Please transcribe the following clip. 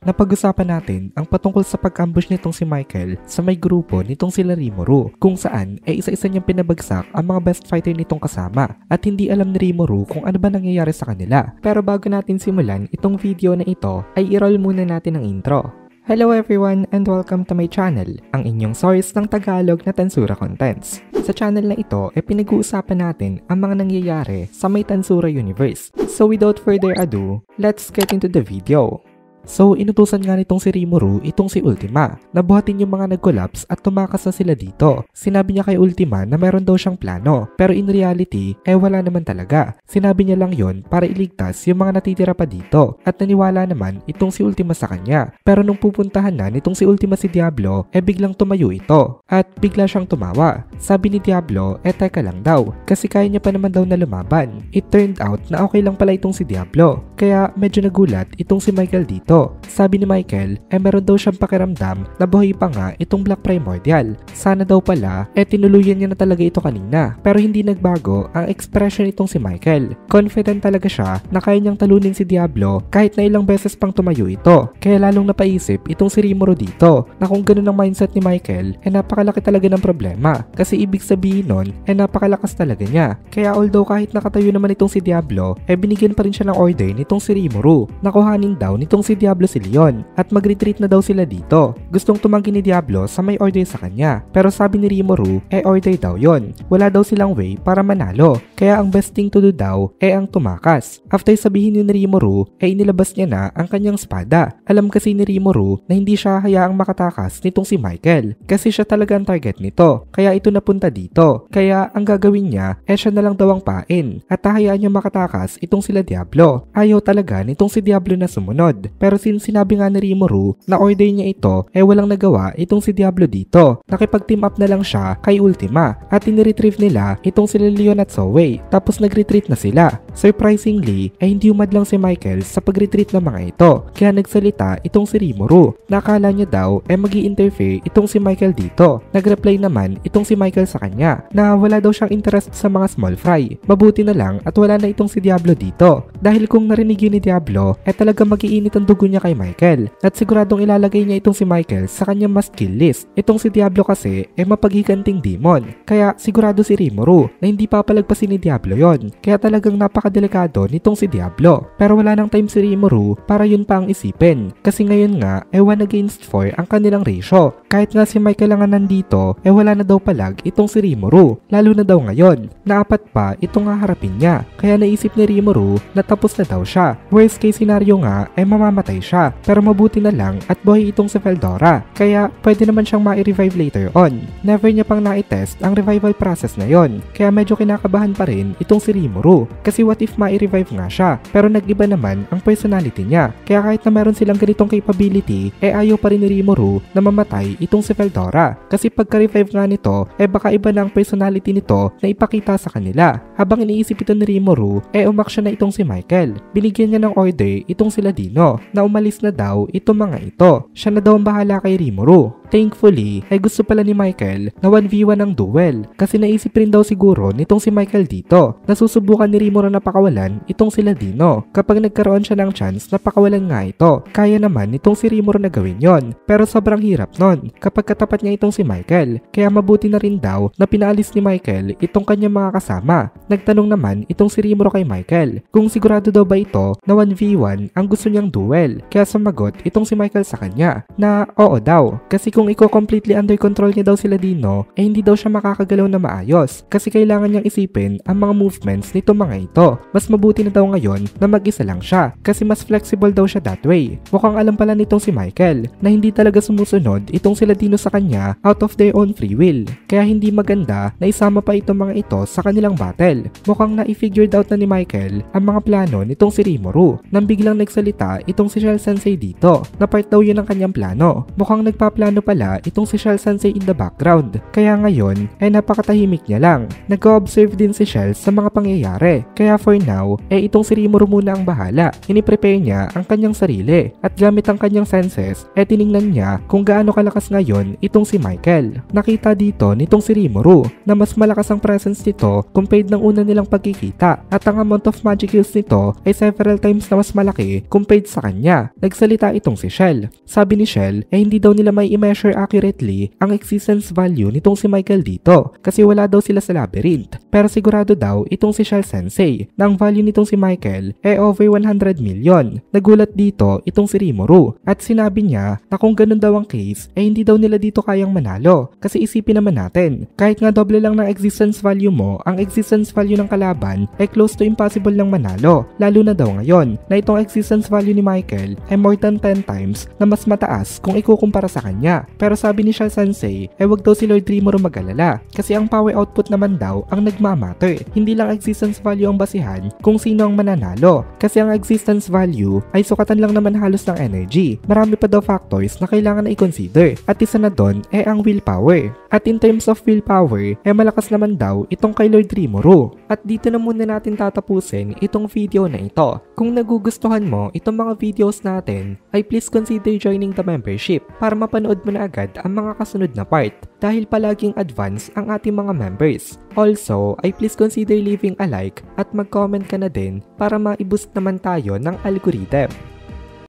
napag-usapan natin ang patungkol sa pag-ambush nitong si Michael sa may grupo nitong sila Rimuru, kung saan ay isa-isa niyang pinabagsak ang mga best fighter nitong kasama at hindi alam ni Rimuru kung ano ba nangyayari sa kanila. Pero bago natin simulan itong video na ito ay i-roll muna natin ang intro. Hello everyone and welcome to my channel, ang inyong source ng Tagalog na Tansura Contents. Sa channel na ito ay pinag-uusapan natin ang mga nangyayari sa may Tansura Universe. So without further ado, let's get into the video. So inutusan nga nitong si Rimuru itong si Ultima na buhatin yung mga nag-collapse at tumakas na sila dito. Sinabi niya kay Ultima na meron daw siyang plano, pero in reality wala naman talaga. Sinabi niya lang yon para iligtas yung mga natitira pa dito at naniwala naman itong si Ultima sa kanya. Pero nung pupuntahan na nitong si Ultima si Diablo biglang tumayo ito at bigla siyang tumawa. Sabi ni Diablo teka lang daw kasi kaya niya pa naman daw na lumaban. It turned out na okay lang pala itong si Diablo, kaya medyo nagulat itong si Michael dito. Sabi ni Michael meron daw siyang pakiramdam na buhay pa nga itong Black Primordial. Sana daw pala tinuluyan niya na talaga ito kanina, pero hindi nagbago ang expression nitong si Michael. Confident talaga siya na kaya niyang talunin si Diablo kahit na ilang beses pang tumayo ito. Kaya lalong napaisip itong si Rimuru dito na kung ganun ang mindset ni Michael napakalaki talaga ng problema, kasi ibig sabihin nun napakalakas talaga niya. Kaya although kahit nakatayo naman itong si Diablo binigyan pa rin siya ng order nitong si Rimuru na kuhanin daw nitong si Diablo si Leon at mag-retreat na daw sila dito. Gustong tumanggi ni Diablo sa may order sa kanya, pero sabi ni Rimuru order daw yon. Wala daw silang way para manalo, kaya ang best thing to do daw ang tumakas. After sabihin ni Rimuru inilabas niya na ang kanyang espada. Alam kasi ni Rimuru na hindi siya hayaang makatakas nitong si Michael kasi siya talaga ang target nito, kaya ito napunta dito. Kaya ang gagawin niya siya na lang daw ang pain at hahayaan niya makatakas itong sila Diablo. Ayaw talaga nitong si Diablo na sumunod, pero since sinabi nga ni Rimuru na order niya ito walang nagawa itong si Diablo dito. Nakipag-team up na lang siya kay Ultima at iniretrieve nila itong sila Leon at Zoe, tapos nag-retreat na sila. Surprisingly hindi umadlang si Michael sa pag-retreat ng mga ito, kaya nagsalita itong si Rimuru. Nakala niya daw magi-interfere itong si Michael dito. Nag-reply naman itong si Michael sa kanya na wala daw siyang interest sa mga small fry. Mabuti na lang at wala na itong si Diablo dito, dahil kung narinig yun ni Diablo talaga mag-iinit ang dugo niya kay Michael at siguradong ilalagay niya itong si Michael sa kanyang must kill list. Itong si Diablo kasi mapaghiganting demon, kaya sigurado si Rimuru na hindi papalagpasin ni Diablo yon, kaya talagang napakadelikado nitong si Diablo. Pero wala nang time si Rimuru para yun pa ang isipin, kasi ngayon nga 1 against 4 ang kanilang ratio. Kahit nga si Michael lang nandito wala na daw palag itong si Rimuru, lalo na daw ngayon na 4 pa itong haharapin niya. Kaya naisip ni Rimuru na tapos na daw siya. Worst case scenario nga mamamatay siya, pero mabuti na lang at buhay itong si Feldora, kaya pwede naman siyang ma-revive later on. Never niya pang na-test ang revival process na yon, kaya medyo kinakabahan pa rin itong si Rimuru, kasi what if ma-revive nga siya pero nag-iba naman ang personality niya. Kaya kahit na meron silang ganitong capability ayaw pa rin ni Rimuru na mamatay itong si Feldora, kasi pagka-revive nga nito baka iba na ang personality nito na ipakita sa kanila. Habang iniisip ito ni Rimuru umaksyon na itong si Michael. Binigyan niya ng order itong sila Dino na umalis na daw itong mga ito. Siya na daw ang bahala kay Rimuru. Thankfully gusto pala ni Michael na 1v1 ang duel, kasi naisip rin daw siguro nitong si Michael dito na susubukan ni Rimuru na pakawalan itong sila Dino. Kapag nagkaroon siya ng chance na pakawalan nga ito, kaya naman nitong si Rimuru na gawin yon, pero sobrang hirap nun kapag katapat niya itong si Michael. Kaya mabuti na rin daw na pinaalis ni Michael itong kanyang mga kasama. Nagtanong naman itong si Rimuru kay Michael kung sigurado daw ba ito na 1v1 ang gusto niyang duel, kaya sumagot itong si Michael sa kanya na oo daw, kasi kung completely under control niya daw sila Dino hindi daw siya makakagalaw na maayos, kasi kailangan niyang isipin ang mga movements nito mga ito. Mas mabuti na daw ngayon na mag-isa lang siya, kasi mas flexible daw siya that way. Mukhang alam pala nitong si Michael na hindi talaga sumusunod itong sila Dino sa kanya out of their own free will, kaya hindi maganda na isama pa itong mga ito sa kanilang battle. Mukhang na-figured out na ni Michael ang mga plano nitong si Rimuru nang biglang nagsalita itong si Shell Sensei dito na part daw yun ang kanyang plano. Mukhang nagpaplano pala itong si Shell Sensei in the background. Kaya ngayon ay napakatahimik niya lang. Nag-observe din si Shell sa mga pangyayari. Kaya for now, itong si Rimuru muna ang bahala. Ini-prepare niya ang kanyang sarili at gamit ang kanyang senses, tiningnan niya kung gaano kalakas ngayon itong si Michael. Nakita dito nitong si Rimuru na mas malakas ang presence nito compared ng una nilang pagkikita at ang amount of magic kills nito ay several times na mas malaki compared sa kanya. Nagsalita itong si Shell. Sabi ni Shell hindi daw nila may i-measure accurately ang existence value nitong si Michael dito kasi wala daw sila sa labyrinth. Pero sigurado daw itong si Shell Sensei na ang value nitong si Michael over 100 million. Nagulat dito itong si Rimuru at sinabi niya na kung ganun daw ang case hindi daw nila dito kayang manalo kasi isipin naman natin kahit nga doble lang ng existence value mo, ang existence value ng kalaban close to impossible lang manalo, lalo na daw ngayon na itong existence value ni Michael more than 10 times na mas mataas kung ikukumpara sa kanya. Pero sabi ni Shell Sensei wag daw si Lord Rimuru mag-alala kasi ang power output naman daw ang nagmamatter, hindi lang existence value ang basihan kung sino ang mananalo kasi ang existence value ay sukatan lang naman halos ng energy. Marami pa daw factors na kailangan na i-consider at isa na doon ang willpower. At in terms of willpower, malakas naman daw itong kay Lord Rimuru. At dito na muna natin tatapusin itong video na ito. Kung nagugustuhan mo itong mga videos natin, ay please consider joining the membership para mapanood mo na agad ang mga kasunod na part dahil palaging advance ang ating mga members. Also, ay please consider leaving a like at mag-comment ka na din para ma-boost naman tayo ng algorithm.